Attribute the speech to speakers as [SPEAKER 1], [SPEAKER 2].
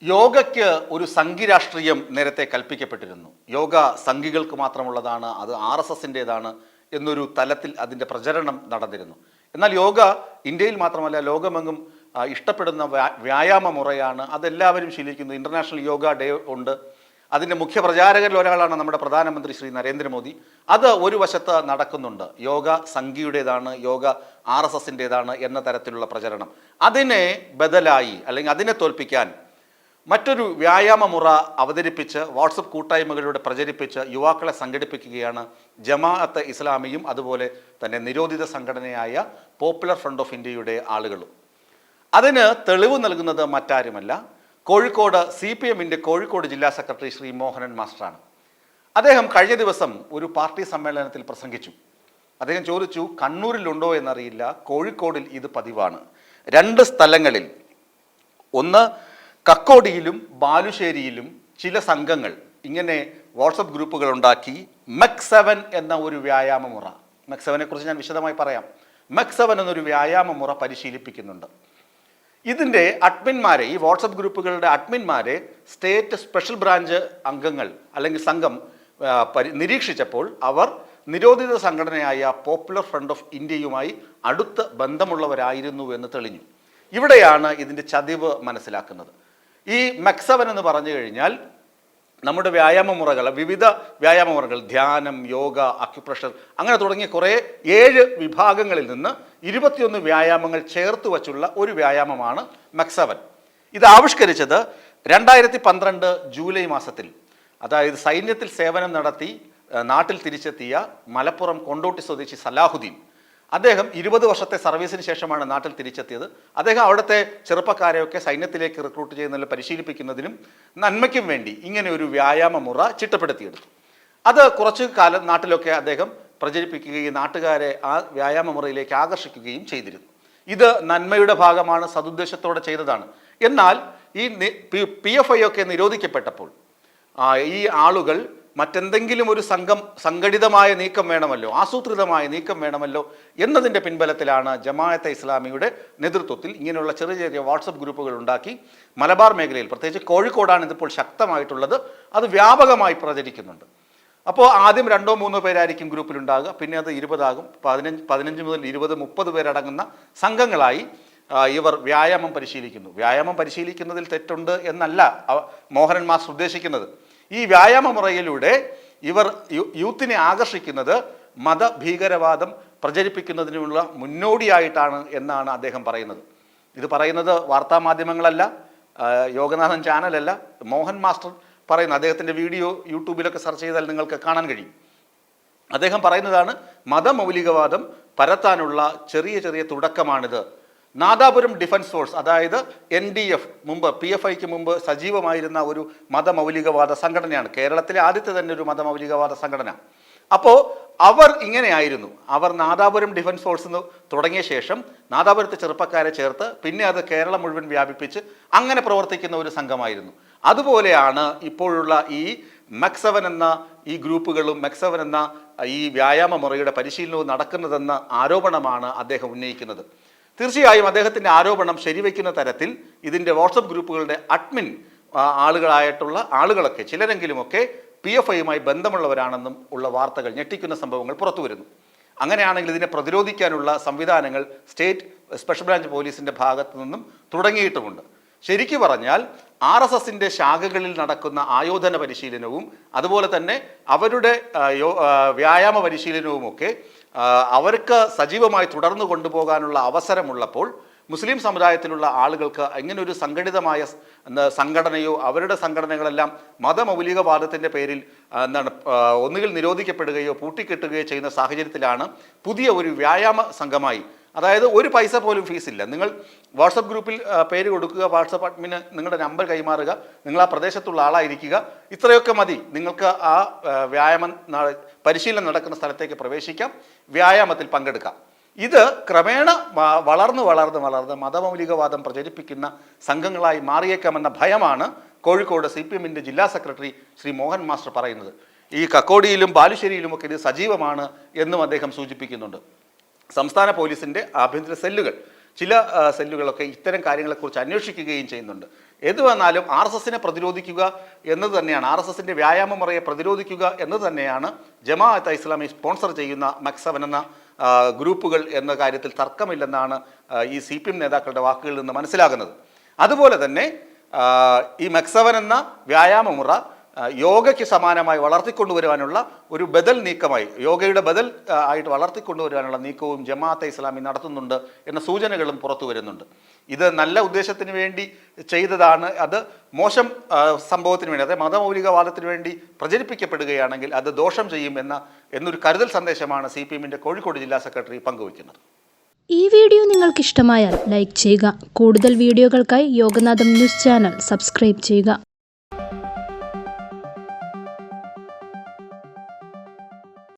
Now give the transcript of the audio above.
[SPEAKER 1] യോഗയ്ക്ക് ഒരു സംഘി രാഷ്ട്രീയം നേരത്തെ കൽപ്പിക്കപ്പെട്ടിരുന്നു. യോഗ സംഘികൾക്ക് മാത്രമുള്ളതാണ്, അത് RSSൻ്റേതാണ് എന്നൊരു തലത്തിൽ അതിൻ്റെ പ്രചരണം നടന്നിരുന്നു. എന്നാൽ യോഗ ഇന്ത്യയിൽ മാത്രമല്ല ലോകമെങ്ങും ഇഷ്ടപ്പെടുന്ന വ്യായാമ മുറയാണ്. അതെല്ലാവരും ശീലിക്കുന്നു. ഇൻ്റർനാഷണൽ യോഗ ഡേ ഉണ്ട്. അതിൻ്റെ മുഖ്യ പ്രചാരകരിൽ ഒരാളാണ് നമ്മുടെ പ്രധാനമന്ത്രി ശ്രീ നരേന്ദ്രമോദി. അത് ഒരു വശത്ത് നടക്കുന്നുണ്ട്. യോഗ സംഘിയുടേതാണ്, യോഗ RSSൻ്റേതാണ് എന്ന തരത്തിലുള്ള പ്രചരണം. അതിനെ ബദലായി അല്ലെങ്കിൽ അതിനെ തോൽപ്പിക്കാൻ മറ്റൊരു വ്യായാമ മുറ അവതരിപ്പിച്ച് വാട്സപ്പ് കൂട്ടായ്മകളിലൂടെ പ്രചരിപ്പിച്ച് യുവാക്കളെ സംഘടിപ്പിക്കുകയാണ് ജമാഅത്തെ ഇസ്ലാമിയും അതുപോലെ തന്നെ നിരോധിത സംഘടനയായ പോപ്പുലർ ഫ്രണ്ട് ഓഫ് ഇന്ത്യയുടെ ആളുകളും. അതിന് തെളിവ് നൽകുന്നത് മറ്റാരുമല്ല, കോഴിക്കോട് CPMൻ്റെ കോഴിക്കോട് ജില്ലാ സെക്രട്ടറി ശ്രീ മോഹനൻ മാസ്റ്ററാണ്. അദ്ദേഹം കഴിഞ്ഞ ദിവസം ഒരു പാർട്ടി സമ്മേളനത്തിൽ പ്രസംഗിച്ചു. അദ്ദേഹം ചോദിച്ചു, കണ്ണൂരിലുണ്ടോ എന്നറിയില്ല, കോഴിക്കോടിൽ ഇത് പതിവാണ്. 2 സ്ഥലങ്ങളിൽ, ഒന്ന് കക്കോടിയിലും ബാലുശ്ശേരിയിലും ചില സംഘങ്ങൾ ഇങ്ങനെ വാട്സപ്പ് ഗ്രൂപ്പുകൾ ഉണ്ടാക്കി MEC7 എന്ന ഒരു വ്യായാമ മുറ, MEC7നെ കുറിച്ച് ഞാൻ വിശദമായി പറയാം. MEC7 എന്നൊരു വ്യായാമ മുറ പരിശീലിപ്പിക്കുന്നുണ്ട്. ഇതിൻ്റെ അഡ്മിന്മാരെ, ഈ വാട്സപ്പ് ഗ്രൂപ്പുകളുടെ അഡ്മിന്മാരെ സ്റ്റേറ്റ് സ്പെഷ്യൽ ബ്രാഞ്ച് അംഗങ്ങൾ അല്ലെങ്കിൽ സംഘം നിരീക്ഷിച്ചപ്പോൾ അവർ നിരോധിത സംഘടനയായ പോപ്പുലർ ഫ്രണ്ട് ഓഫ് ഇന്ത്യയുമായി അടുത്ത ബന്ധമുള്ളവരായിരുന്നു എന്ന് തെളിഞ്ഞു. ഇവിടെയാണ് ഇതിൻ്റെ ചതിവ് മനസ്സിലാക്കുന്നത്. ഈ MEC7 എന്ന് പറഞ്ഞു കഴിഞ്ഞാൽ നമ്മുടെ വ്യായാമ മുറകൾ, വിവിധ വ്യായാമ മുറകൾ, ധ്യാനം, യോഗ, അക്യുപ്രഷർ, അങ്ങനെ തുടങ്ങിയ കുറേ 7 വിഭാഗങ്ങളിൽ നിന്ന് 21 വ്യായാമങ്ങൾ ചേർത്ത് വച്ചുള്ള ഒരു വ്യായാമമാണ് MEC7. ഇത് ആവിഷ്കരിച്ചത് 2012 ജൂലൈ മാസത്തിൽ, അതായത് സൈന്യത്തിൽ സേവനം നടത്തി നാട്ടിൽ തിരിച്ചെത്തിയ മലപ്പുറം കൊണ്ടോട്ടി സ്വദേശി സലാഹുദ്ദീൻ. അദ്ദേഹം 20 വർഷത്തെ സർവീസിന് ശേഷമാണ് നാട്ടിൽ തിരിച്ചെത്തിയത്. അദ്ദേഹം അവിടുത്തെ ചെറുപ്പക്കാരെയൊക്കെ സൈന്യത്തിലേക്ക് റിക്രൂട്ട് ചെയ്യുന്നതിൽ പരിശീലിപ്പിക്കുന്നതിനും നന്മയ്ക്കും വേണ്ടി ഇങ്ങനെ ഒരു വ്യായാമ മുറ ചിട്ടപ്പെടുത്തിയെടുത്തു. അത് കുറച്ചു കാലം നാട്ടിലൊക്കെ അദ്ദേഹം പ്രചരിപ്പിക്കുകയും നാട്ടുകാരെ ആ വ്യായാമ മുറയിലേക്ക് ആകർഷിക്കുകയും ചെയ്തിരുന്നു. ഇത് നന്മയുടെ ഭാഗമാണ്, സതുദ്ദേശത്തോടെ ചെയ്തതാണ്. എന്നാൽ ഈ PFI ഒക്കെ നിരോധിക്കപ്പെട്ടപ്പോൾ ഈ ആളുകൾ മറ്റെന്തെങ്കിലും ഒരു സംഘടിതമായ നീക്കം വേണമല്ലോ, ആസൂത്രിതമായ നീക്കം വേണമല്ലോ എന്നതിൻ്റെ പിൻബലത്തിലാണ് ജമാഅത്തെ ഇസ്ലാമിയുടെ നേതൃത്വത്തിൽ ഇങ്ങനെയുള്ള ചെറിയ ചെറിയ വാട്സപ്പ് ഗ്രൂപ്പുകൾ ഉണ്ടാക്കി മലബാർ മേഖലയിൽ, പ്രത്യേകിച്ച് കോഴിക്കോടാണ് ഇതിപ്പോൾ ശക്തമായിട്ടുള്ളത്, അത് വ്യാപകമായി പ്രചരിക്കുന്നുണ്ട്. അപ്പോൾ ആദ്യം 2-3 പേരായിരിക്കും ഗ്രൂപ്പിലുണ്ടാകുക, പിന്നെ അത് 20 ആകും, 15 മുതൽ 20, 30 പേരടങ്ങുന്ന സംഘങ്ങളായി ഇവർ വ്യായാമം പരിശീലിക്കുന്നു. വ്യായാമം പരിശീലിക്കുന്നതിൽ തെറ്റുണ്ട് എന്നല്ല മോഹനൻ മാസ്റ്റർ ഉദ്ദേശിക്കുന്നത്. ഈ വ്യായാമ മുറയിലൂടെ ഇവർ യൂത്തിനെ ആകർഷിക്കുന്നത് മതഭീകരവാദം പ്രചരിപ്പിക്കുന്നതിനുള്ള മുന്നോടിയായിട്ടാണ് എന്നാണ് അദ്ദേഹം പറയുന്നത്. ഇത് പറയുന്നത് വാർത്താമാധ്യമങ്ങളല്ല, യോഗനാഥൻ ചാനലല്ല, മോഹൻ മാസ്റ്റർ പറയുന്ന അദ്ദേഹത്തിൻ്റെ വീഡിയോ യൂട്യൂബിലൊക്കെ സെർച്ച് ചെയ്താൽ നിങ്ങൾക്ക് കാണാൻ കഴിയും. അദ്ദേഹം പറയുന്നതാണ്, മതമൗലികവാദം പരത്താനുള്ള ചെറിയ ചെറിയ തുടക്കമാണിത്. നാദാപുരം ഡിഫൻസ് ഫോഴ്സ്, അതായത് NDF, മുമ്പ് PFIക്ക് മുമ്പ് സജീവമായിരുന്ന ഒരു മതമൗലികവാദ സംഘടനയാണ്. കേരളത്തിലെ ആദ്യത്തെ തന്നെ ഒരു മതമൗലികവാദ സംഘടന. അപ്പോൾ അവർ ഇങ്ങനെയായിരുന്നു. അവർ നാദാപുരം ഡിഫൻസ് ഫോഴ്സ് എന്ന് തുടങ്ങിയ ശേഷം നാദാപുരത്തെ ചെറുപ്പക്കാരെ ചേർത്ത് പിന്നെ അത് കേരളം മുഴുവൻ വ്യാപിപ്പിച്ച് അങ്ങനെ പ്രവർത്തിക്കുന്ന ഒരു സംഘമായിരുന്നു. അതുപോലെയാണ് ഇപ്പോഴുള്ള ഈ MEC7 എന്ന ഈ ഗ്രൂപ്പുകളും MEC7 എന്ന ഈ വ്യായാമ മുറയുടെ പരിശീലനവും നടക്കുന്നതെന്ന ആരോപണമാണ് അദ്ദേഹം ഉന്നയിക്കുന്നത്. തീർച്ചയായും അദ്ദേഹത്തിൻ്റെ ആരോപണം ശരിവയ്ക്കുന്ന തരത്തിൽ ഇതിൻ്റെ വാട്സപ്പ് ഗ്രൂപ്പുകളുടെ അഡ്മിൻ ആളുകളായിട്ടുള്ള ആളുകളൊക്കെ ചിലരെങ്കിലുമൊക്കെ PFIയുമായി ബന്ധമുള്ളവരാണെന്നും ഉള്ള വാർത്തകൾ, ഞെട്ടിക്കുന്ന സംഭവങ്ങൾ പുറത്തു വരുന്നു. അങ്ങനെയാണെങ്കിൽ ഇതിനെ പ്രതിരോധിക്കാനുള്ള സംവിധാനങ്ങൾ സ്റ്റേറ്റ് സ്പെഷ്യൽ ബ്രാഞ്ച് പോലീസിൻ്റെ ഭാഗത്തു നിന്നും തുടങ്ങിയിട്ടുമുണ്ട്. ശരിക്കു പറഞ്ഞാൽ RSSൻ്റെ ശാഖകളിൽ നടക്കുന്ന ആയോധന പരിശീലനവും അതുപോലെ തന്നെ അവരുടെ വ്യായാമ പരിശീലനവുമൊക്കെ അവർക്ക് സജീവമായി തുടർന്നു കൊണ്ടുപോകാനുള്ള അവസരമുള്ളപ്പോൾ മുസ്ലിം സമുദായത്തിലുള്ള ആളുകൾക്ക് ഇങ്ങനൊരു സംഘടിതമായ സംഘടനയോ അവരുടെ സംഘടനകളെല്ലാം മതമൗലികവാദത്തിൻ്റെ പേരിൽ ഒന്നുകിൽ നിരോധിക്കപ്പെടുകയോ പൂട്ടിക്കെട്ടുകയോ ചെയ്യുന്ന സാഹചര്യത്തിലാണ് പുതിയ ഒരു വ്യായാമ സംഘമായി, അതായത് ഒരു പൈസ പോലും ഫീസില്ല, നിങ്ങൾ വാട്സപ്പ് ഗ്രൂപ്പിൽ പേര് കൊടുക്കുക, വാട്സപ്പ് അഡ്മിന് നിങ്ങളുടെ നമ്പർ കൈമാറുക, നിങ്ങൾ ആ പ്രദേശത്തുള്ള ആളായിരിക്കുക, ഇത്രയൊക്കെ മതി, നിങ്ങൾക്ക് ആ പരിശീലനം നടക്കുന്ന സ്ഥലത്തേക്ക് പ്രവേശിക്കാം, വ്യായാമത്തിൽ പങ്കെടുക്കാം. ഇത് ക്രമേണ വളർന്ന് മതമൗലികവാദം പ്രചരിപ്പിക്കുന്ന സംഘങ്ങളായി മാറിയേക്കാമെന്ന ഭയമാണ് കോഴിക്കോട് CPMൻ്റെ ജില്ലാ സെക്രട്ടറി ശ്രീ മോഹൻ മാസ്റ്റർ പറയുന്നത്. ഈ കക്കോടിയിലും ബാലുശ്ശേരിയിലുമൊക്കെ ഇത് സജീവമാണ് എന്നും അദ്ദേഹം സൂചിപ്പിക്കുന്നുണ്ട്. സംസ്ഥാന പോലീസിൻ്റെ ആഭ്യന്തര സെല്ലുകൾ ചില സെല്ലുകളൊക്കെ ഇത്തരം കാര്യങ്ങളെക്കുറിച്ച് അന്വേഷിക്കുകയും ചെയ്യുന്നുണ്ട്. ഏത് വന്നാലും RSSനെ പ്രതിരോധിക്കുക എന്നത് തന്നെയാണ്, RSSന്റെ വ്യായാമ മുറയെ പ്രതിരോധിക്കുക എന്നത് തന്നെയാണ് ജമാഅത്തെ ഇസ്ലാമി സ്പോൺസർ ചെയ്യുന്ന മക്സവൻ എന്ന ഗ്രൂപ്പുകൾ എന്ന കാര്യത്തിൽ തർക്കമില്ലെന്നാണ് ഈ CPM നേതാക്കളുടെ വാക്കുകളിൽ നിന്ന് മനസ്സിലാകുന്നത്. അതുപോലെ തന്നെ ഈ മക്സവൻ എന്ന വ്യായാമ മുറ യോഗയ്ക്ക് സമാനമായി വളർത്തിക്കൊണ്ടുവരുവാനുള്ള ഒരു ബദൽ നീക്കമായി, യോഗയുടെ ബദൽ ആയിട്ട് വളർത്തിക്കൊണ്ടുവരുവാനുള്ള നീക്കവും ജമാഅത്തെ ഇസ്ലാമി നടത്തുന്നുണ്ട് എന്ന സൂചനകളും പുറത്തു വരുന്നുണ്ട്. ഇത് നല്ല ഉദ്ദേശത്തിന് വേണ്ടി ചെയ്തതാണ്, അത് മോശം സംഭവത്തിന് വേണ്ടി, അതായത് മതമൗലികവാദത്തിന് വേണ്ടി പ്രചരിപ്പിക്കപ്പെടുകയാണെങ്കിൽ അത് ദോഷം ചെയ്യും എന്നൊരു കരുതൽ സന്ദേശമാണ് CPMന്റെ കോഴിക്കോട് ജില്ലാ സെക്രട്ടറി പങ്കുവയ്ക്കുന്നത്.
[SPEAKER 2] ഈ വീഡിയോ നിങ്ങൾക്ക് ഇഷ്ടമായാൽ ലൈക്ക് ചെയ്യുക. കൂടുതൽ വീഡിയോകൾക്കായി യോഗനാഥം ന്യൂസ് ചാനൽ സബ്സ്ക്രൈബ് ചെയ്യുക.